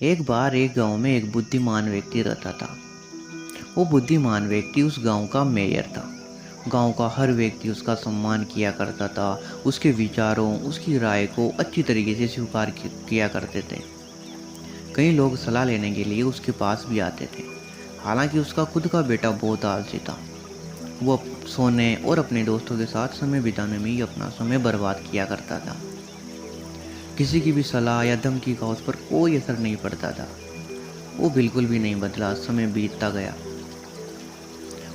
एक बार एक गांव में एक बुद्धिमान व्यक्ति रहता था। वो बुद्धिमान व्यक्ति उस गांव का मेयर था। गांव का हर व्यक्ति उसका सम्मान किया करता था। उसके विचारों, उसकी राय को अच्छी तरीके से स्वीकार किया करते थे। कई लोग सलाह लेने के लिए उसके पास भी आते थे। हालांकि उसका खुद का बेटा बहुत आलसी था। वो सोने और अपने दोस्तों के साथ समय बिताने में ही अपना समय बर्बाद किया करता था। किसी की भी सलाह या धमकी का उस पर कोई असर नहीं पड़ता था। वो बिल्कुल भी नहीं बदला। समय बीतता गया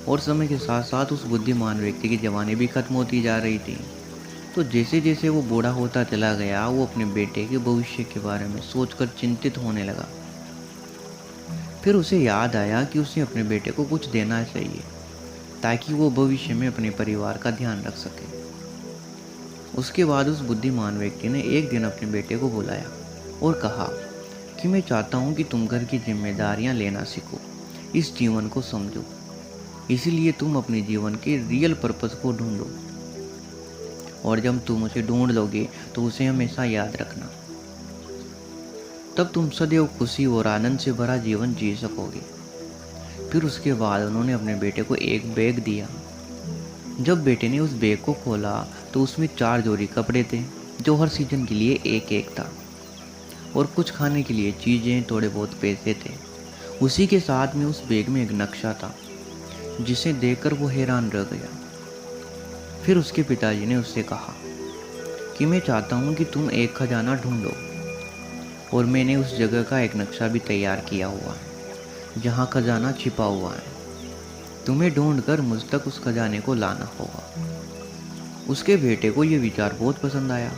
और समय के साथ साथ उस बुद्धिमान व्यक्ति की जवानी भी खत्म होती जा रही थी। तो जैसे जैसे वो बूढ़ा होता चला गया, वो अपने बेटे के भविष्य के बारे में सोचकर चिंतित होने लगा। फिर उसे याद आया कि उसे अपने बेटे को कुछ देना चाहिए ताकि वो भविष्य में अपने परिवार का ध्यान रख सके। उसके बाद उस बुद्धिमान व्यक्ति ने एक दिन अपने बेटे को बुलाया और कहा कि मैं चाहता हूँ कि तुम घर की जिम्मेदारियाँ लेना सीखो, इस जीवन को समझो। इसीलिए तुम अपने जीवन के रियल पर्पस को ढूंढो, और जब तुम उसे ढूंढ लोगे तो उसे हमेशा याद रखना। तब तुम सदैव खुशी और आनंद से भरा जीवन जी सकोगे। फिर उसके बाद उन्होंने अपने बेटे को एक बैग दिया। जब बेटे ने उस बैग को खोला तो उसमें 4 जोड़ी कपड़े थे, जो हर सीजन के लिए एक एक था, और कुछ खाने के लिए चीज़ें, थोड़े बहुत पैसे थे। उसी के साथ में उस बैग में एक नक्शा था जिसे देखकर वो हैरान रह गया। फिर उसके पिताजी ने उससे कहा कि मैं चाहता हूँ कि तुम एक खजाना ढूंढो, और मैंने उस जगह का एक नक्शा भी तैयार किया हुआ है जहाँ खजाना छिपा हुआ है। तुम्हें ढूंढकर मुझ तक उस खजाने को लाना होगा। उसके बेटे को यह विचार बहुत पसंद आया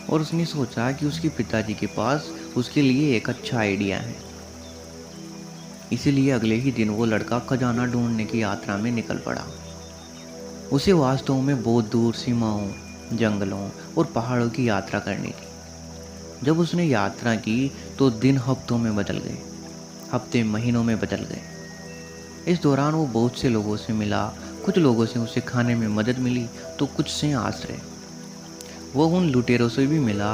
और उसने सोचा कि उसके पिताजी के पास उसके लिए एक अच्छा आइडिया है। इसीलिए अगले ही दिन वो लड़का खजाना ढूंढने की यात्रा में निकल पड़ा। उसे वास्तव में बहुत दूर सीमाओं, जंगलों और पहाड़ों की यात्रा करनी थी। जब उसने यात्रा की तो दिन हफ्तों में बदल गए, हफ्ते महीनों में बदल गए। इस दौरान वो बहुत से लोगों से मिला। कुछ लोगों से उसे खाने में मदद मिली तो कुछ से आश्रय। वो उन लुटेरों से भी मिला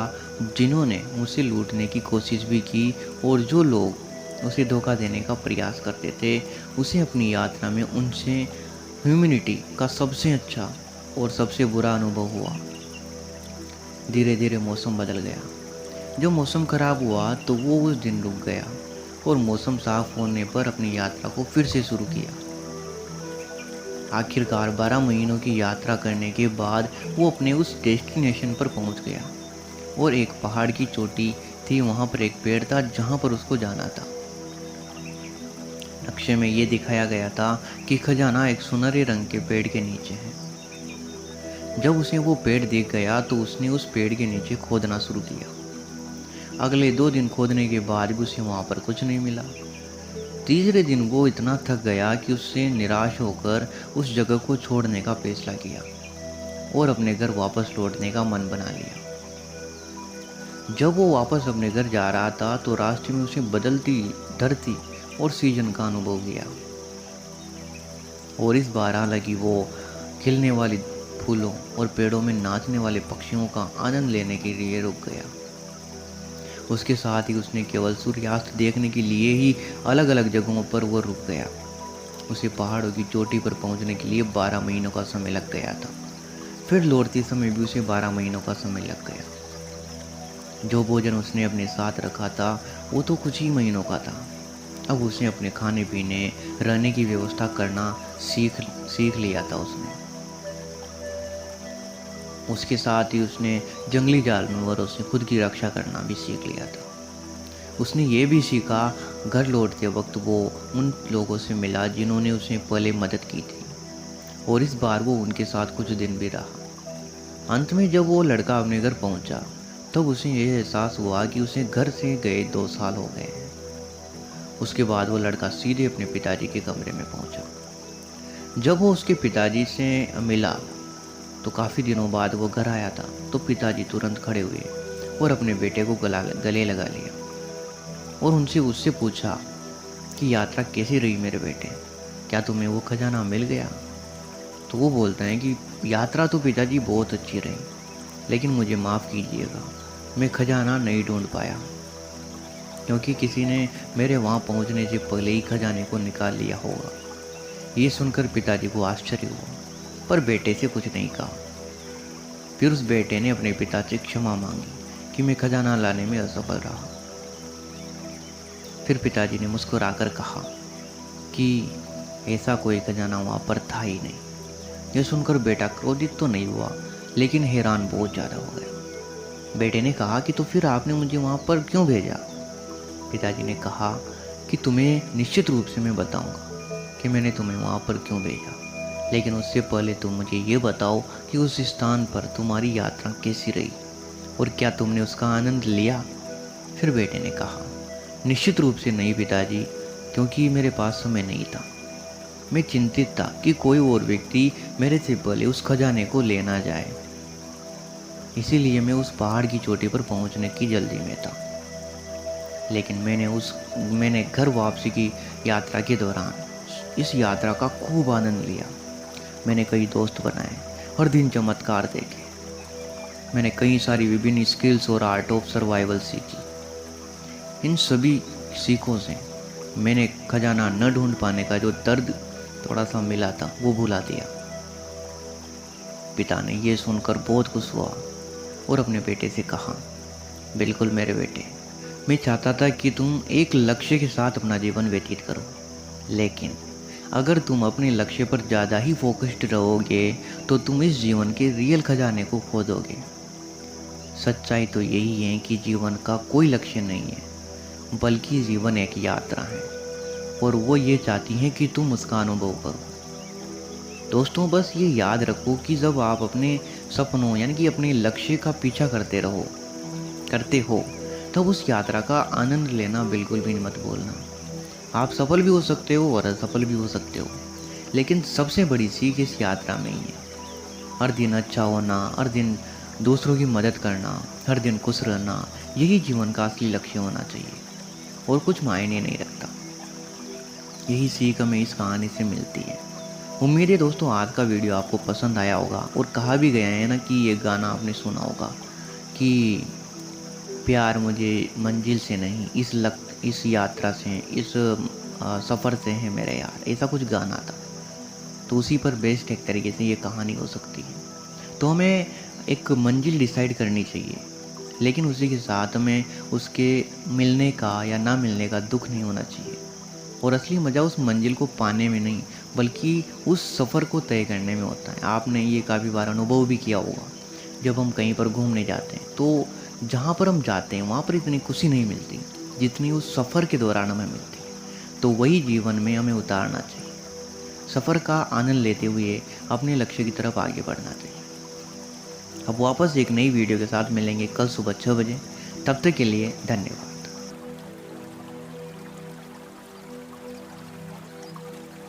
जिन्होंने उसे लूटने की कोशिश भी की, और जो लोग उसे धोखा देने का प्रयास करते थे। उसे अपनी यात्रा में उनसे ह्यूमैनिटी का सबसे अच्छा और सबसे बुरा अनुभव हुआ। धीरे धीरे मौसम बदल गया। जब मौसम खराब हुआ तो वो उस दिन रुक गया और मौसम साफ होने पर अपनी यात्रा को फिर से शुरू किया। आखिरकार 12 महीनों की यात्रा करने के बाद वो अपने उस डेस्टिनेशन पर पहुंच गया, और एक पहाड़ की चोटी थी। वहां पर एक पेड़ था जहां पर उसको जाना था। नक्शे में ये दिखाया गया था कि खजाना एक सुनहरे रंग के पेड़ के नीचे है। जब उसे वो पेड़ दिख गया तो उसने उस पेड़ के नीचे खोदना शुरू किया। अगले 2 दिन खोदने के बाद भी उसे वहां पर कुछ नहीं मिला। तीसरे दिन वो इतना थक गया कि उससे निराश होकर उस जगह को छोड़ने का फैसला किया और अपने घर वापस लौटने का मन बना लिया। जब वो वापस अपने घर जा रहा था तो रास्ते में उसे बदलती धरती और सीजन का अनुभव किया, और इस बार हालांकि वो खिलने वाली फूलों और पेड़ों में नाचने वाले पक्षियों का आनंद लेने के लिए रुक गया। उसके साथ ही उसने केवल सूर्यास्त देखने के लिए ही अलग अलग जगहों पर वो रुक गया। उसे पहाड़ों की चोटी पर पहुंचने के लिए 12 महीनों का समय लग गया था। फिर लौटते समय भी उसे 12 महीनों का समय लग गया। जो भोजन उसने अपने साथ रखा था वो तो कुछ ही महीनों का था। अब उसे अपने खाने पीने, रहने की व्यवस्था करना सीख लिया था उसने। उसके साथ ही उसने जंगली जानवरों से खुद की रक्षा करना भी सीख लिया था। उसने ये भी सीखा, घर लौटते वक्त वो उन लोगों से मिला जिन्होंने उसे पहले मदद की थी, और इस बार वो उनके साथ कुछ दिन भी रहा। अंत में जब वो लड़का अपने घर पहुंचा तब उसे यह एहसास हुआ कि उसे घर से गए 2 साल हो गए हैं। उसके बाद वो लड़का सीधे अपने पिताजी के कमरे में पहुंचा। जब वो उसके पिताजी से मिला तो काफ़ी दिनों बाद वो घर आया था, तो पिताजी तुरंत खड़े हुए और अपने बेटे को गले लगा लिया और उससे पूछा कि यात्रा कैसी रही मेरे बेटे, क्या तुम्हें वो खजाना मिल गया? तो वो बोलता है कि यात्रा तो पिताजी बहुत अच्छी रही, लेकिन मुझे माफ़ कीजिएगा, मैं खजाना नहीं ढूंढ पाया। क्योंकि किसी ने मेरे वहाँ पहुँचने से पहले ही खजाने को निकाल लिया होगा। ये सुनकर पिताजी को आश्चर्य हुआ, पर बेटे से कुछ नहीं कहा। फिर उस बेटे ने अपने पिता से क्षमा मांगी कि मैं खजाना लाने में असफल रहा। फिर पिताजी ने मुस्कुराकर कहा कि ऐसा कोई खजाना वहाँ पर था ही नहीं। यह सुनकर बेटा क्रोधित तो नहीं हुआ, लेकिन हैरान बहुत ज़्यादा हो गया। बेटे ने कहा कि तो फिर आपने मुझे वहाँ पर क्यों भेजा? पिताजी ने कहा कि तुम्हें निश्चित रूप से मैं बताऊंगा कि मैंने तुम्हें वहाँ पर क्यों भेजा, लेकिन उससे पहले तुम मुझे ये बताओ कि उस स्थान पर तुम्हारी यात्रा कैसी रही और क्या तुमने उसका आनंद लिया? फिर बेटे ने कहा, निश्चित रूप से नहीं पिताजी, क्योंकि मेरे पास समय नहीं था। मैं चिंतित था कि कोई और व्यक्ति मेरे से पहले उस खजाने को ले ना जाए, इसीलिए मैं उस पहाड़ की चोटी पर पहुंचने की जल्दी में था। लेकिन मैंने घर वापसी की यात्रा के दौरान इस यात्रा का खूब आनंद लिया। मैंने कई दोस्त बनाए और दिन चमत्कार देखे। मैंने कई सारी विभिन्न स्किल्स और आर्ट ऑफ सर्वाइवल सीखी। इन सभी सीखों से मैंने खजाना न ढूंढ पाने का जो दर्द थोड़ा सा मिला था वो भुला दिया। पिता ने ये सुनकर बहुत खुश हुआ और अपने बेटे से कहा, बिल्कुल मेरे बेटे, मैं चाहता था कि तुम एक लक्ष्य के साथ अपना जीवन व्यतीत करो, लेकिन अगर तुम अपने लक्ष्य पर ज़्यादा ही फोकस्ड रहोगे तो तुम इस जीवन के रियल खजाने को खो दोगे। सच्चाई तो यही है कि जीवन का कोई लक्ष्य नहीं है, बल्कि जीवन एक यात्रा है और वो ये चाहती है कि तुम उसका अनुभव करो। दोस्तों, बस ये याद रखो कि जब आप अपने सपनों यानी कि अपने लक्ष्य का पीछा करते हो तब उस यात्रा का आनंद लेना बिल्कुल भी मत भूलना। आप सफल भी हो सकते हो और असफल भी हो सकते हो, लेकिन सबसे बड़ी सीख इस यात्रा में ही है। हर दिन अच्छा होना, हर दिन दूसरों की मदद करना, हर दिन खुश रहना, यही जीवन का असली लक्ष्य होना चाहिए और कुछ मायने नहीं रखता। यही सीख हमें इस कहानी से मिलती है। उम्मीद है दोस्तों आज का वीडियो आपको पसंद आया होगा। और कहा भी गया है ना कि ये गाना आपने सुना होगा कि प्यार मुझे मंजिल से नहीं इस यात्रा से, इस सफ़र से है मेरे यार, ऐसा कुछ गाना था। तो उसी पर बेस्ड एक तरीके से ये कहानी हो सकती है। तो हमें एक मंजिल डिसाइड करनी चाहिए, लेकिन उसी के साथ हमें उसके मिलने का या ना मिलने का दुख नहीं होना चाहिए। और असली मज़ा उस मंजिल को पाने में नहीं, बल्कि उस सफ़र को तय करने में होता है। आपने ये काफ़ी बार अनुभव भी किया होगा, जब हम कहीं पर घूमने जाते हैं तो जहाँ पर हम जाते हैं वहाँ पर इतनी खुशी नहीं मिलती जितनी उस सफ़र के दौरान हमें मिलती है। तो वही जीवन में हमें उतारना चाहिए। सफ़र का आनंद लेते हुए अपने लक्ष्य की तरफ आगे बढ़ना चाहिए। अब वापस एक नई वीडियो के साथ मिलेंगे कल सुबह 6 बजे। तब तक के लिए धन्यवाद।